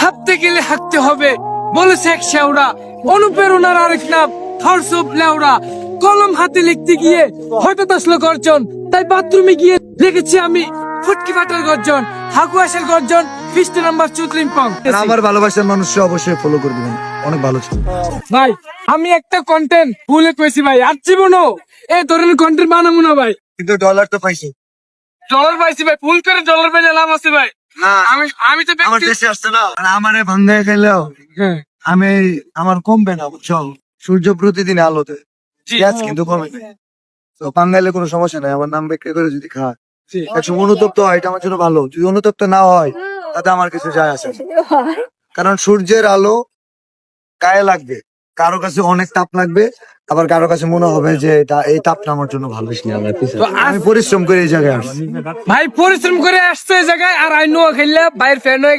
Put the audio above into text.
হাঁটতে গেলে হাঁটতে হবে বলেছে এক শেওড়া। অনুপ্রেরণার আরেক নাম হর্ষব লেওড়া। কলম হাতে লিখতে গিয়ে হঠাৎ আসলো গর্জন, তাই বাথরুমে গিয়ে লিখেছি আমি ফুটকি ফাটার গর্জন, হাগু আসার গর্জন, ফিস্ট নাম্বার চুতলিম্পং। আর আমার ভালোবাসার মানুষরা অবশ্যই ফলো করে দিবেন, অনেক ভালো ছিল। ভাই আমি একটা কন্টেন্ট ভুলে কইছি ভাই, আর জীবনও এই ধরনের কন্টেন্ট বানাবো না ভাই। কিন্তু ডলার তো পাইছি। ডলার পাইছি ভাই, ভুল করে ডলার পেলে লাভ আছে ভাই। আমি তো আমার ব্যক্তি- দেশে আসছে না, আর আমারে ভাঙ্গায় খেলেও হ্যাঁ, আমি আমার কমবে না, বুঝছো? সূর্য প্রতিদিন আলোতে, জি, গ্যাস কিন্তু কমে না। তো বাঙাইলে কোনো সমস্যা নাই, আমার নাম বিক্রি করে যদি খায় জি। একশো অনুতপ্ত হয়, এটা আমার জন্য ভালো। যদি অনুতপ্ত না হয় তাতে আমার কিছু যায় আসে না। কারণ সূর্যের আলো গায়ে লাগবে, কারো কাছে অনেক তাপ লাগবে, আবার কারো কাছে মনে হবে যে এই তাপটা আমার জন্য ভালো। তো আমি পরিশ্রম করে এই জায়গায় আসছি। ভাই পরিশ্রম করে আসছে এই জায়গায়, আর আই নোয়া খেললে ভাইয়ের ফ্যান হয়ে